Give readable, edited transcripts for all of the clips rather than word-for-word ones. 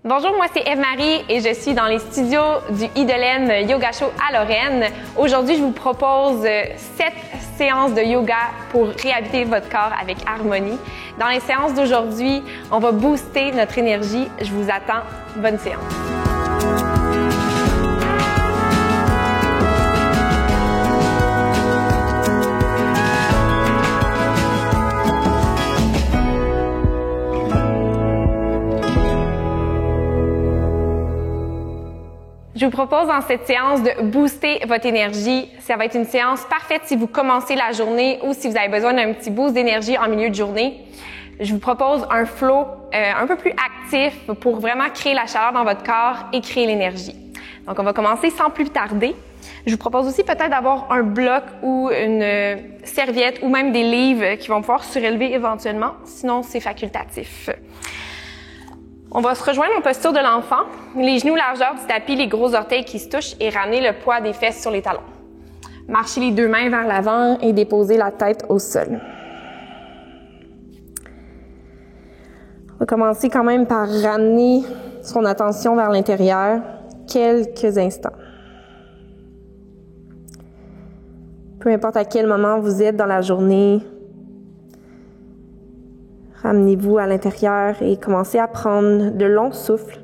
Bonjour, moi c'est Eve-Marie et je suis dans les studios du Idolène Yoga Show à Lorraine. Aujourd'hui, je vous propose 7 séances de yoga pour réhabiter votre corps avec harmonie. Dans les séances d'aujourd'hui, on va booster notre énergie. Je vous attends. Bonne séance. Je vous propose dans cette séance de booster votre énergie. Ça va être une séance parfaite si vous commencez la journée ou si vous avez besoin d'un petit boost d'énergie en milieu de journée. Je vous propose un flow un peu plus actif pour vraiment créer la chaleur dans votre corps et créer l'énergie. Donc, on va commencer sans plus tarder. Je vous propose aussi peut-être d'avoir un bloc ou une serviette ou même des livres qui vont pouvoir surélever éventuellement. Sinon, c'est facultatif. On va se rejoindre en posture de l'enfant, les genoux largeur du tapis, les gros orteils qui se touchent et ramener le poids des fesses sur les talons. Marchez les deux mains vers l'avant et déposez la tête au sol. On va commencer quand même par ramener son attention vers l'intérieur quelques instants. Peu importe à quel moment vous êtes dans la journée, ramenez-vous à l'intérieur et commencez à prendre de longs souffles.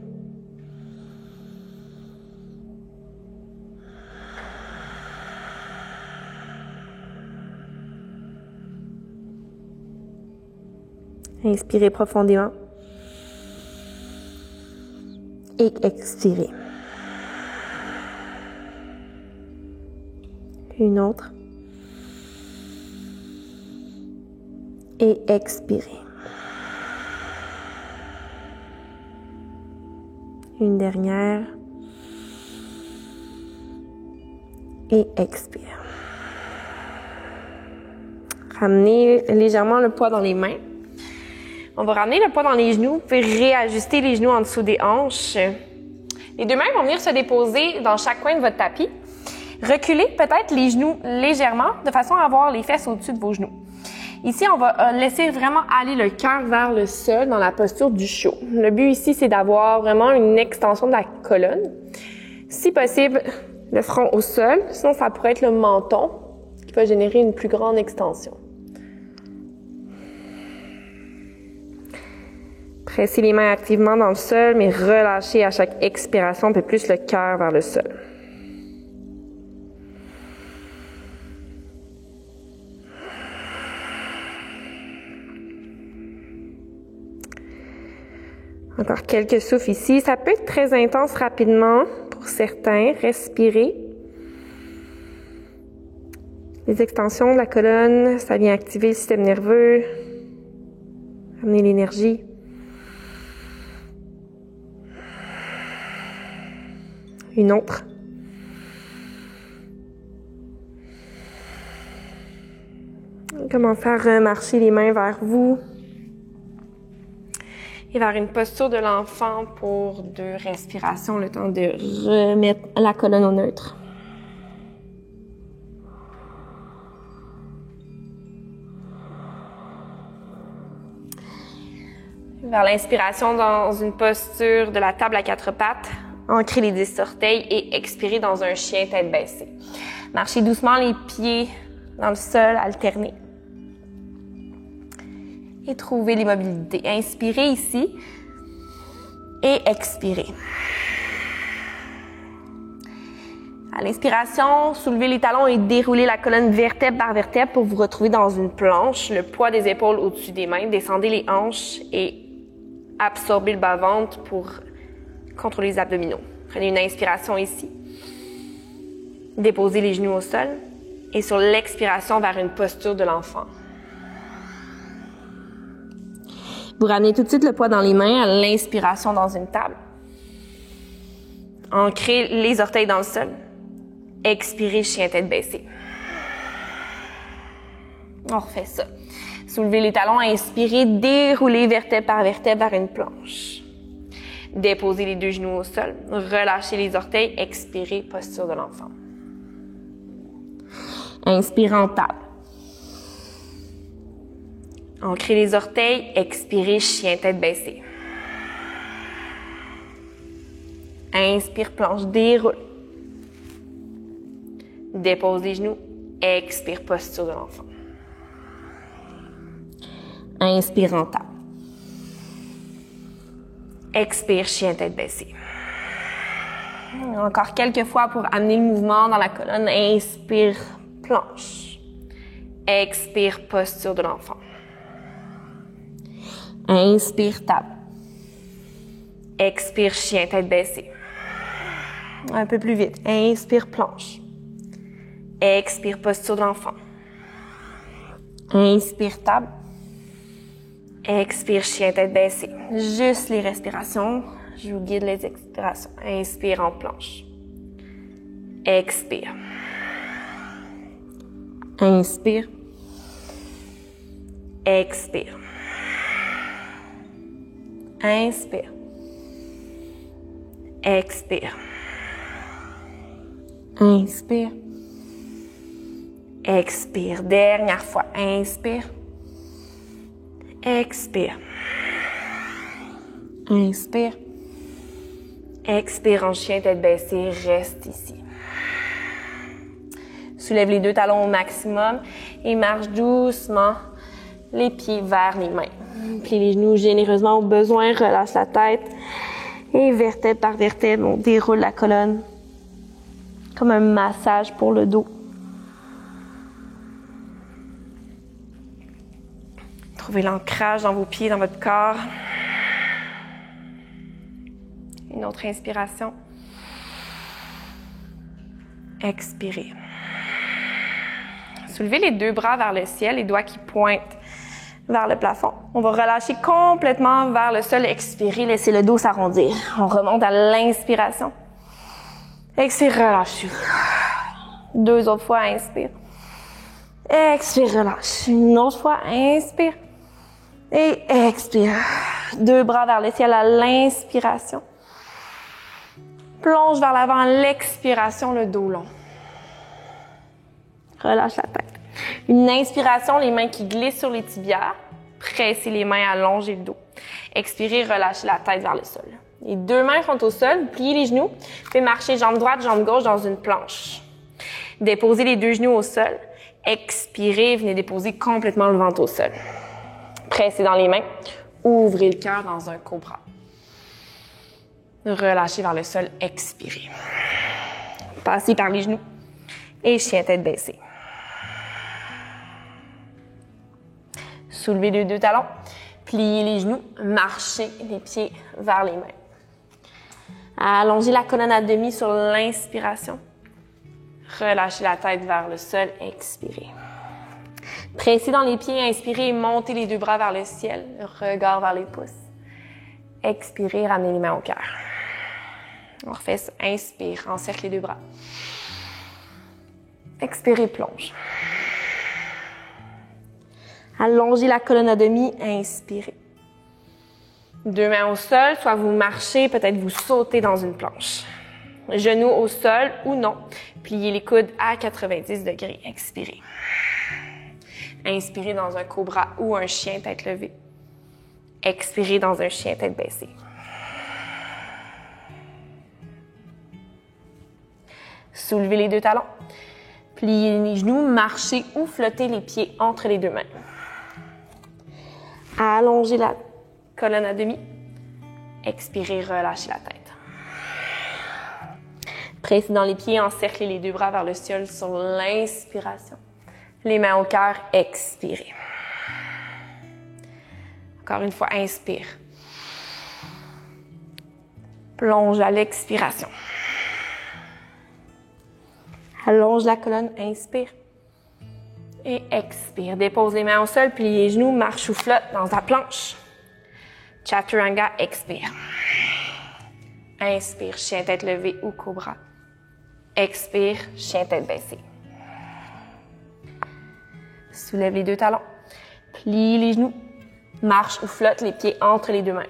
Inspirez profondément. Et expirez. Une autre. Et expirez. Une dernière. Et expire. Ramenez légèrement le poids dans les mains. On va ramener le poids dans les genoux, puis réajuster les genoux en dessous des hanches. Les deux mains vont venir se déposer dans chaque coin de votre tapis. Reculez peut-être les genoux légèrement, de façon à avoir les fesses au-dessus de vos genoux. Ici, on va laisser vraiment aller le cœur vers le sol dans la posture du chiot. Le but ici, c'est d'avoir vraiment une extension de la colonne. Si possible, le front au sol. Sinon, ça pourrait être le menton qui va générer une plus grande extension. Pressez les mains activement dans le sol, mais relâchez à chaque expiration un peu plus le cœur vers le sol. Encore quelques souffles ici. Ça peut être très intense rapidement pour certains. Respirez. Les extensions de la colonne, ça vient activer le système nerveux, amener l'énergie. Une autre. Commencez à remarcher les mains vers vous. Et vers une posture de l'enfant pour 2 respirations, le temps de remettre la colonne au neutre. Vers l'inspiration dans une posture de la table à 4 pattes, ancrez les 10 orteils et expirez dans un chien tête baissée. Marchez doucement les pieds dans le sol, alternez. Et trouvez l'immobilité. Inspirez ici et expirez. À l'inspiration, soulevez les talons et déroulez la colonne vertèbre par vertèbre pour vous retrouver dans une planche. Le poids des épaules au-dessus des mains. Descendez les hanches et absorbez le bas-ventre pour contrôler les abdominaux. Prenez une inspiration ici. Déposez les genoux au sol. Et sur l'expiration, vers une posture de l'enfant. Vous ramenez tout de suite le poids dans les mains à l'inspiration dans une table. Ancrez les orteils dans le sol. Expirez, chien tête baissée. On refait ça. Soulevez les talons, inspirez, déroulez vertèbre par vertèbre vers une planche. Déposez les 2 genoux au sol. Relâchez les orteils. Expirez, posture de l'enfant. Inspirez en table. Ancrez les orteils, expirez, chien tête baissée. Inspire, plonge, déroule. Dépose les genoux. Expire, posture de l'enfant. Inspire, en table. Expire, chien tête baissée. Encore quelques fois pour amener le mouvement dans la colonne. Inspire, planche. Expire, posture de l'enfant. Inspire, table. Expire, chien tête baissée. Un peu plus vite. Inspire, planche. Expire, posture de l'enfant. Inspire, table. Expire, chien tête baissée. Juste les respirations. Je vous guide les expirations. Inspire en planche. Expire. Inspire. Expire. Inspire. Expire. Inspire. Expire. Dernière fois. Inspire. Expire. Inspire. Expire en chien, tête baissée. Reste ici. Soulève les deux talons au maximum et marche doucement les pieds vers les mains. Plie les genoux généreusement au besoin. Relâche la tête. Et vertèbre par vertèbre, on déroule la colonne. Comme un massage pour le dos. Trouvez l'ancrage dans vos pieds, dans votre corps. Une autre inspiration. Expirez. Soulevez les deux bras vers le ciel, les doigts qui pointent vers le plafond. On va relâcher complètement vers le sol. Expirez, laissez le dos s'arrondir. On remonte à l'inspiration. Expire, relâche. Deux autres fois, inspire. Expire, relâche. Une autre fois, inspire. Et expire. Deux bras vers le ciel à l'inspiration. Plonge vers l'avant à l'expiration, le dos long. Relâche la tête. Une inspiration, les mains qui glissent sur les tibias. Pressez les mains, allongez le dos. Expirez, relâchez la tête vers le sol. Les deux mains sont au sol, pliez les genoux. Faites marcher jambe droite, jambe gauche dans une planche. Déposez les deux genoux au sol. Expirez, venez déposer complètement le ventre au sol. Pressez dans les mains. Ouvrez le cœur dans un cobra. Relâchez vers le sol, expirez. Passez par les genoux et chien tête baissée. Soulevez les deux talons, pliez les genoux, marchez les pieds vers les mains. Allongez la colonne à demi sur l'inspiration. Relâchez la tête vers le sol, expirez. Pressez dans les pieds, inspirez et montez les deux bras vers le ciel, le regard vers les pouces. Expirez, ramenez les mains au cœur. On refait ça. Inspire, encercle les deux bras. Expirez, plonge. Allongez la colonne à demi, inspirez. Deux mains au sol, soit vous marchez, peut-être vous sautez dans une planche. Genoux au sol ou non. Pliez les coudes à 90 degrés. Expirez. Inspirez dans un cobra ou un chien tête levée. Expirez dans un chien tête baissée. Soulevez les deux talons. Pliez les genoux, marchez ou flottez les pieds entre les deux mains. Allongez la colonne à demi. Expirez, relâchez la tête. Pressez dans les pieds, encerclez les deux bras vers le ciel sur l'inspiration. Les mains au cœur, expirez. Encore une fois, inspire. Plonge à l'expiration. Allonge la colonne, inspire. Et expire. Dépose les mains au sol, plie les genoux, marche ou flotte dans ta planche. Chaturanga, expire. Inspire, chien tête levée ou cobra. Expire, chien tête baissée. Soulève les deux talons. Plie les genoux. Marche ou flotte les pieds entre les deux mains.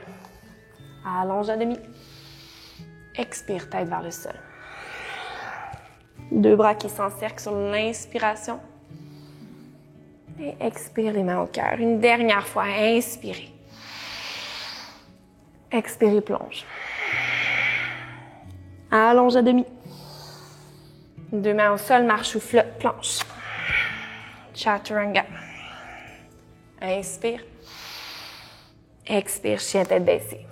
Allonge à demi. Expire, tête vers le sol. Deux bras qui s'encerclent sur l'inspiration. Et expire les mains au cœur. Une dernière fois, inspirez. Expirez, plonge. Allonge à demi. 2 mains au sol, marche ou flotte, planche. Chaturanga. Inspire. Expire, chien tête baissée.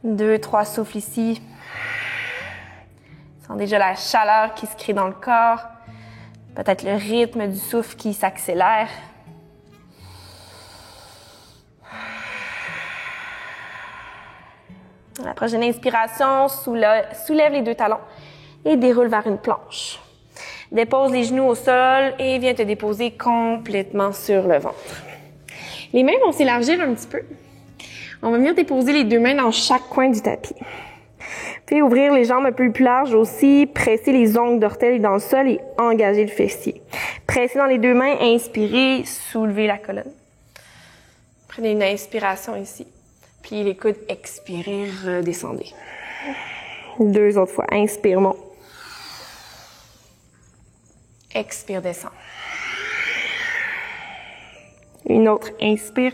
Deux, 3 souffles ici. Sens déjà la chaleur qui se crée dans le corps. Peut-être le rythme du souffle qui s'accélère. La prochaine inspiration, soulève les 2 talons et déroule vers une planche. Dépose les genoux au sol et viens te déposer complètement sur le ventre. Les mains vont s'élargir un petit peu. On va venir déposer les 2 mains dans chaque coin du tapis. Puis ouvrir les jambes un peu plus larges aussi, presser les ongles d'orteil dans le sol et engager le fessier. Pressez dans les 2 mains, inspirez, soulevez la colonne. Prenez une inspiration ici. Pliez les coudes, expirez, redescendez. 2 autres fois. Inspire, monte. Expire, descend. Une autre, inspire.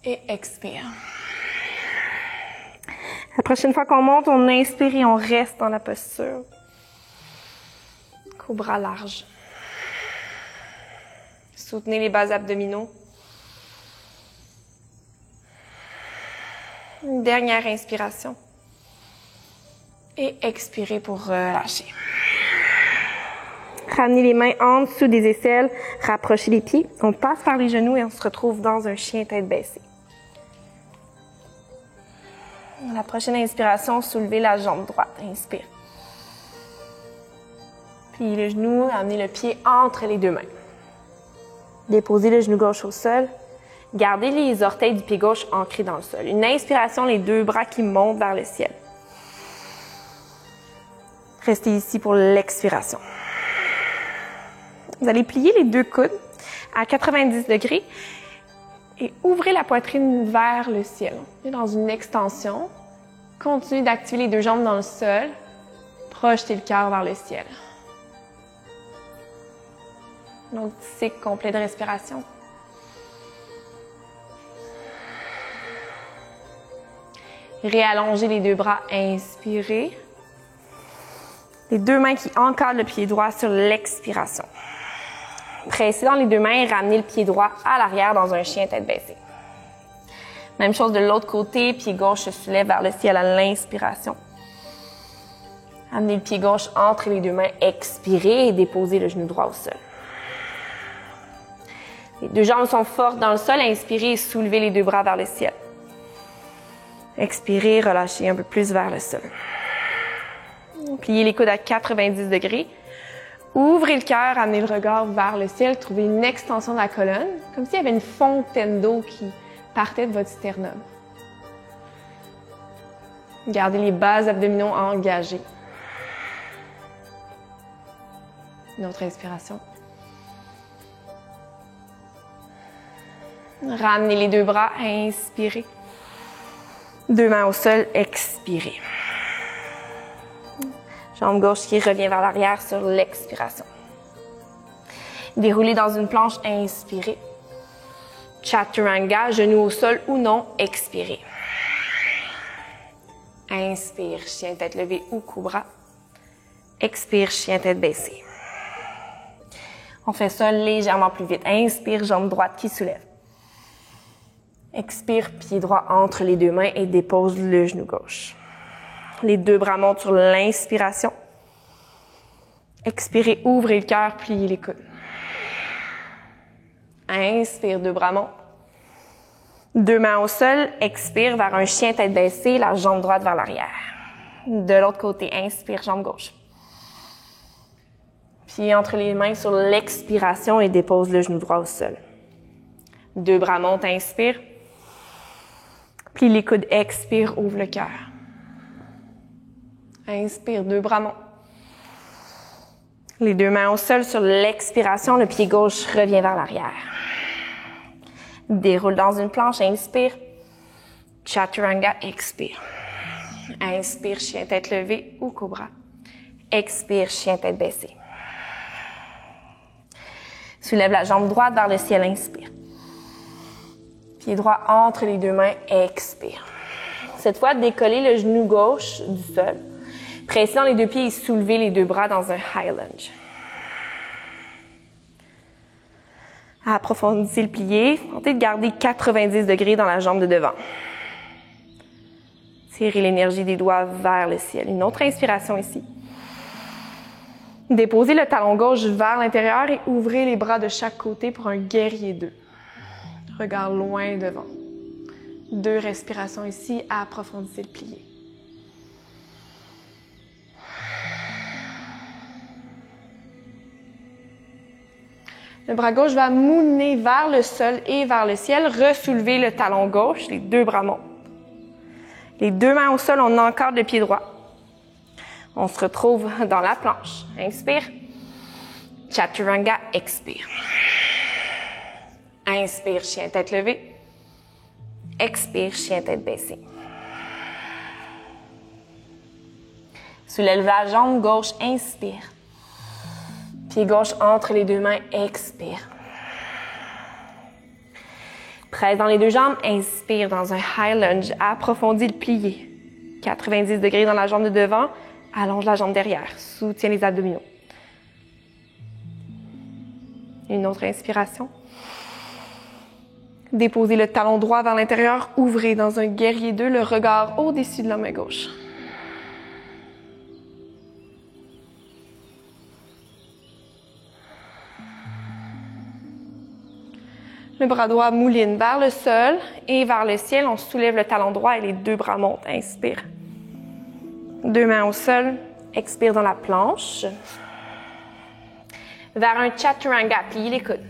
Et expire. La prochaine fois qu'on monte, on inspire et on reste dans la posture. Cobra large. Soutenez les bas abdominaux. Une dernière inspiration. Et expirez pour relâcher. Ramenez les mains en dessous des aisselles, rapprochez les pieds. On passe par les genoux et on se retrouve dans un chien tête baissée. La prochaine inspiration, soulevez la jambe droite. Inspire. Pliez le genou, amenez le pied entre les 2 mains. Déposez le genou gauche au sol. Gardez les orteils du pied gauche ancrés dans le sol. Une inspiration, les 2 bras qui montent vers le ciel. Restez ici pour l'expiration. Vous allez plier les 2 coudes à 90 degrés et ouvrez la poitrine vers le ciel. Dans une extension, continuez d'activer les 2 jambes dans le sol. Projetez le cœur vers le ciel. Un autre cycle complet de respiration. Réallongez les 2 bras, inspirez. Les 2 mains qui encadrent le pied droit sur l'expiration. Pressez dans les 2 mains et ramenez le pied droit à l'arrière dans un chien tête baissée. Même chose de l'autre côté, pied gauche se soulève vers le ciel à l'inspiration. Amenez le pied gauche entre les 2 mains, expirez et déposez le genou droit au sol. Les 2 jambes sont fortes dans le sol, inspirez et soulevez les 2 bras vers le ciel. Expirez, relâchez un peu plus vers le sol. Pliez les coudes à 90 degrés. Ouvrez le cœur, amenez le regard vers le ciel. Trouvez une extension de la colonne, comme s'il y avait une fontaine d'eau qui partait de votre sternum. Gardez les bas abdominaux engagés. Une autre inspiration. Ramenez les 2 bras, inspirez. 2 mains au sol, expirez. Jambe gauche qui revient vers l'arrière sur l'expiration. Déroulez dans une planche, inspirez. Chaturanga, genoux au sol ou non, expirez. Inspire, chien tête levée ou cobra. Expire, chien tête baissée. On fait ça légèrement plus vite. Inspire, jambe droite qui soulève. Expire, pied droit entre les 2 mains et dépose le genou gauche. Les 2 bras montent sur l'inspiration. Expirez, ouvrez le cœur, pliez les coudes. Inspire, 2 bras montent. 2 mains au sol, expire vers un chien tête baissée, la jambe droite vers l'arrière. De l'autre côté, inspire, jambe gauche. Pied entre les mains sur l'expiration et dépose le genou droit au sol. 2 bras montent, inspire. Plie les coudes, expire, ouvre le cœur. Inspire, 2 bras montent. Les 2 mains au sol sur l'expiration, le pied gauche revient vers l'arrière. Déroule dans une planche, inspire. Chaturanga, expire. Inspire, chien tête levée ou cobra. Expire, chien tête baissée. Soulève la jambe droite vers le ciel, inspire. Pied droit entre les deux mains, expire. Cette fois, décollez le genou gauche du sol. Pressez dans les deux pieds et soulevez les deux bras dans un high lunge. Approfondissez le plié. Tentez de garder 90 degrés dans la jambe de devant. Tirez l'énergie des doigts vers le ciel. Une autre inspiration ici. Déposez le talon gauche vers l'intérieur et ouvrez les bras de chaque côté pour un guerrier 2. Regard loin devant. 2 respirations ici. Approfondissez le plié. Le bras gauche va mouliner vers le sol et vers le ciel. Ressoulevez le talon gauche, les 2 bras montent. Les 2 mains au sol, on encadre le pied droit. On se retrouve dans la planche. Inspire. Chaturanga, expire. Inspire, chien tête levée. Expire, chien tête baissée. Soulève la jambe gauche, inspire. Pied gauche entre les 2 mains, expire. Presse dans les 2 jambes, inspire dans un high lunge, approfondis le plié. 90 degrés dans la jambe de devant, allonge la jambe derrière, soutiens les abdominaux. Une autre inspiration. Déposez le talon droit vers l'intérieur, ouvrez dans un guerrier 2 le regard au-dessus de la main gauche. Le bras droit mouline vers le sol et vers le ciel. On soulève le talon droit et les 2 bras montent. Inspire. 2 mains au sol. Expire dans la planche. Vers un chaturanga. Pliez les coudes.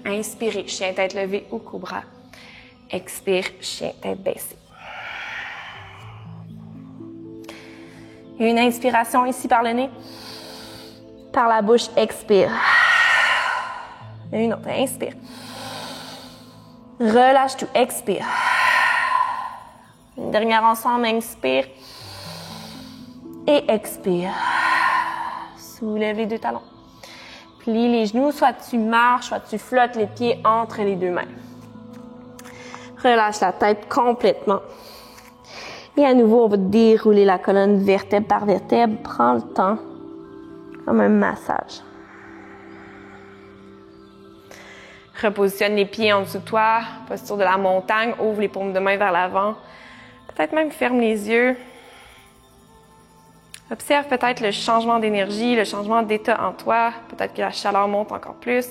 Inspirez, chien tête levée ou cobra. Expire, chien tête baissée. Une inspiration ici par le nez. Par la bouche, expire. Une autre, inspire. Relâche tout, expire. Une dernière ensemble, inspire. Et expire. Soulève les 2 talons. Plie les genoux, soit tu marches, soit tu flottes les pieds entre les 2 mains. Relâche la tête complètement. Et à nouveau, on va dérouler la colonne vertèbre par vertèbre. Prends le temps, comme un massage. Repositionne les pieds en dessous de toi, posture de la montagne, ouvre les paumes de main vers l'avant. Peut-être même ferme les yeux. Observe peut-être le changement d'énergie, le changement d'état en toi. Peut-être que la chaleur monte encore plus.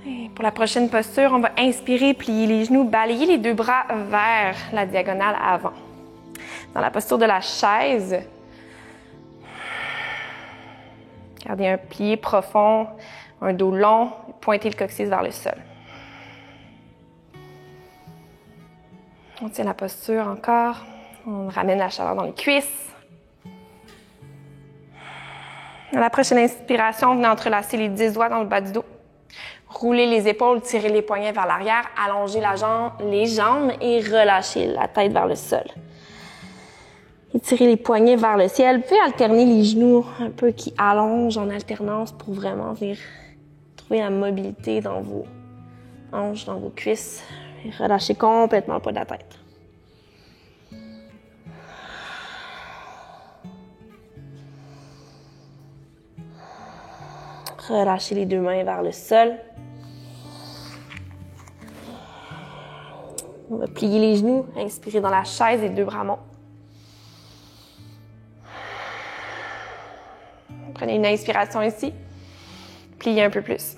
Et pour la prochaine posture, on va inspirer, plier les genoux, balayer les 2 bras vers la diagonale avant. Dans la posture de la chaise, gardez un plié profond, un dos long, pointez le coccyx vers le sol. On tient la posture encore. On ramène la chaleur dans les cuisses. À la prochaine inspiration, venez entrelacer les 10 doigts dans le bas du dos. Roulez les épaules, tirez les poignets vers l'arrière, allongez les jambes et relâchez la tête vers le sol. Étirez les poignets vers le ciel, puis alternez les genoux un peu qui allongent en alternance pour vraiment venir trouver la mobilité dans vos hanches, dans vos cuisses. Et relâchez complètement le poids de la tête. Relâchez les 2 mains vers le sol. On va plier les genoux, inspirez dans la chaise et 2 bras montent. Prenez une inspiration ici. Pliez un peu plus.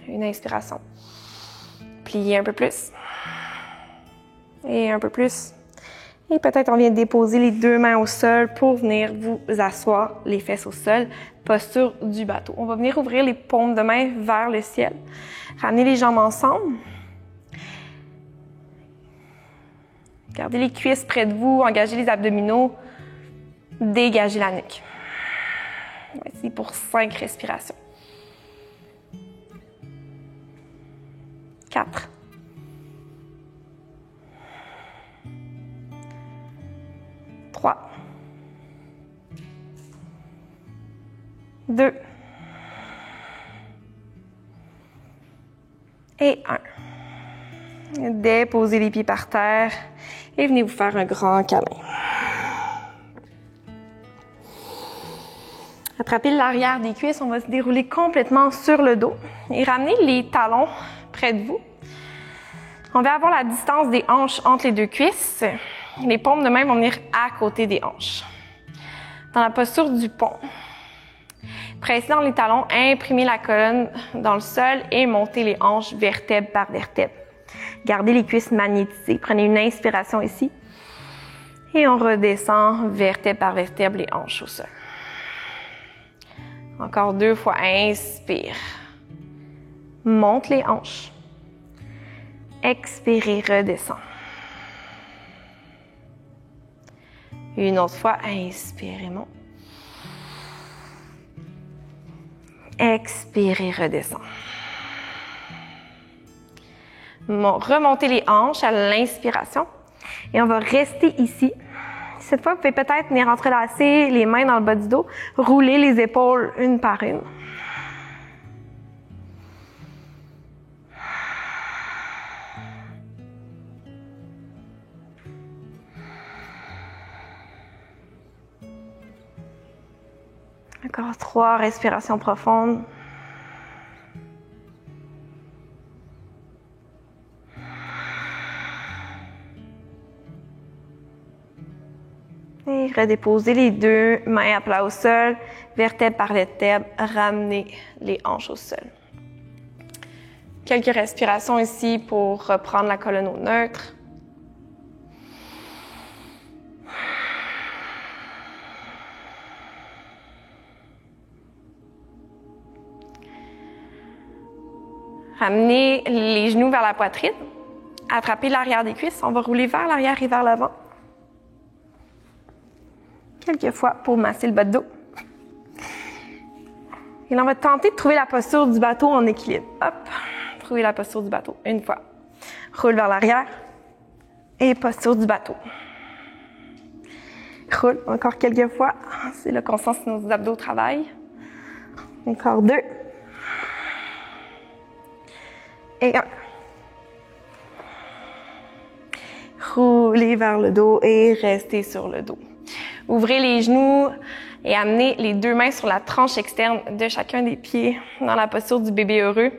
Une inspiration. Pliez un peu plus. Et un peu plus. Et peut-être on vient déposer les 2 mains au sol pour venir vous asseoir les fesses au sol. Posture du bateau. On va venir ouvrir les paumes de main vers le ciel. Ramenez les jambes ensemble. Gardez les cuisses près de vous. Engagez les abdominaux. Dégagez la nuque. Voici pour 5 respirations. 4. 3. 2 et 1. Déposez les pieds par terre et venez vous faire un grand câlin. Attrapez l'arrière des cuisses, on va se dérouler complètement sur le dos et ramener les talons près de vous. On va avoir la distance des hanches entre les deux cuisses. Les paumes de main vont venir à côté des hanches. Dans la posture du pont. Pressez dans les talons, imprimez la colonne dans le sol et montez les hanches vertèbre par vertèbre. Gardez les cuisses magnétisées. Prenez une inspiration ici. Et on redescend vertèbre par vertèbre les hanches au sol. Encore 2 fois. Inspire. Monte les hanches. Expirez, redescend. Une autre fois. Inspirez, monte. Expirez, redescend. Remontez les hanches à l'inspiration. Et on va rester ici. Cette fois, vous pouvez peut-être venir entrelacer les mains dans le bas du dos, rouler les épaules une par une. Encore 3 respirations profondes. Et redéposez les 2 mains à plat au sol, vertèbre par vertèbre, ramenez les hanches au sol. Quelques respirations ici pour reprendre la colonne au neutre. Ramenez les genoux vers la poitrine. Attrapez l'arrière des cuisses. On va rouler vers l'arrière et vers l'avant. Quelques fois pour masser le bas de dos. Et là, on va tenter de trouver la posture du bateau en équilibre. Hop, trouvez la posture du bateau. Une fois. Roule vers l'arrière. Et posture du bateau. Roule encore quelques fois. C'est là qu'on sent si nos abdos travaillent. Encore 2. Et 1. Roulez vers le dos et restez sur le dos. Ouvrez les genoux et amenez les 2 mains sur la tranche externe de chacun des pieds dans la posture du bébé heureux.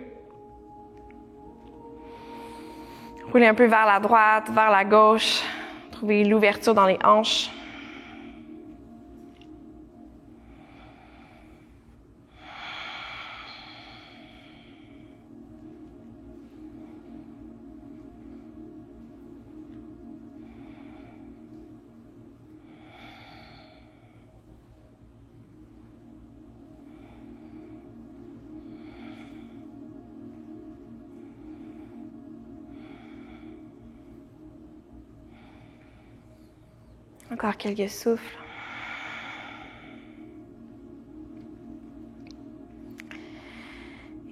Roulez un peu vers la droite, vers la gauche. Trouvez l'ouverture dans les hanches. Encore quelques souffles.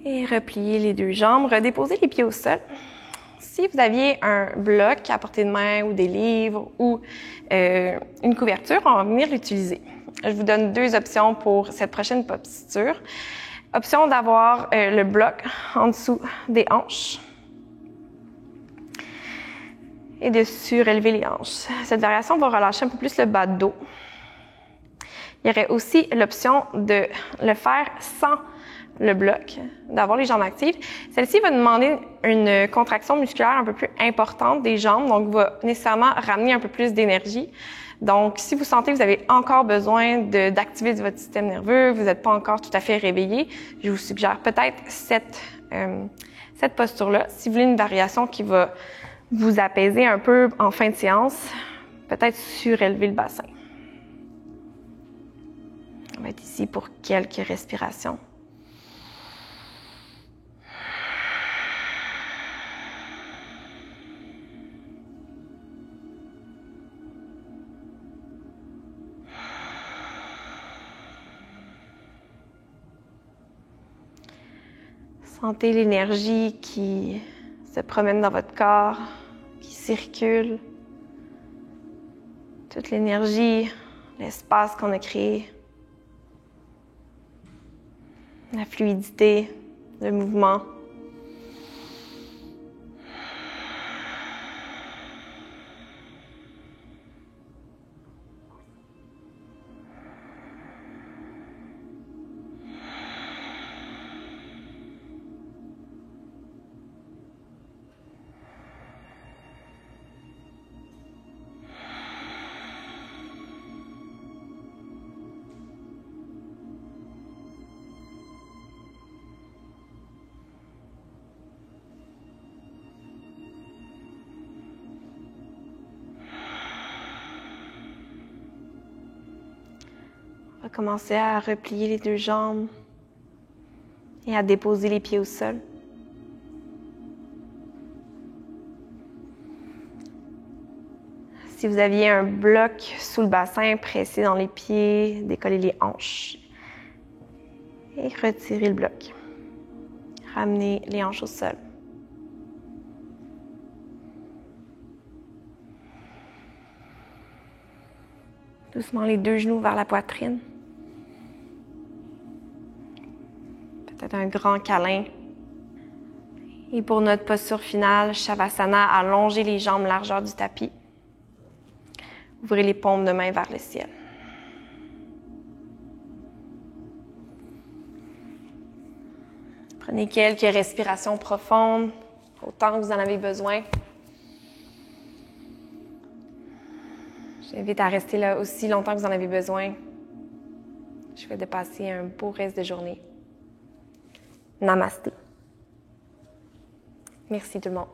Et repliez les 2 jambes. Redéposez les pieds au sol. Si vous aviez un bloc à portée de main ou des livres ou une couverture, on va venir l'utiliser. Je vous donne 2 options pour cette prochaine posture. Option d'avoir le bloc en dessous des hanches. Et de surélever les hanches. Cette variation va relâcher un peu plus le bas de dos. Il y aurait aussi l'option de le faire sans le bloc, d'avoir les jambes actives. Celle-ci va demander une contraction musculaire un peu plus importante des jambes, donc va nécessairement ramener un peu plus d'énergie. Donc, si vous sentez que vous avez encore besoin d'activer votre système nerveux, vous n'êtes pas encore tout à fait réveillé, je vous suggère peut-être cette posture-là. Si vous voulez une variation qui va vous apaiser un peu en fin de séance, peut-être surélever le bassin. On va être ici pour quelques respirations. Sentez l'énergie qui se promène dans votre corps, qui circule. Toute l'énergie, l'espace qu'on a créé. la fluidité, le mouvement. On va commencer à replier les deux jambes et à déposer les pieds au sol. Si vous aviez un bloc sous le bassin, pressez dans les pieds, décollez les hanches et retirez le bloc. Ramenez les hanches au sol. Doucement les deux genoux vers la poitrine. Peut-être un grand câlin. Et pour notre posture finale, Shavasana, allongez les jambes largeur du tapis. Ouvrez les paumes de main vers le ciel. Prenez quelques respirations profondes, autant que vous en avez besoin. J'invite à rester là aussi longtemps que vous en avez besoin. Je souhaite de passer un beau reste de journée. Namasté. Merci tout le monde.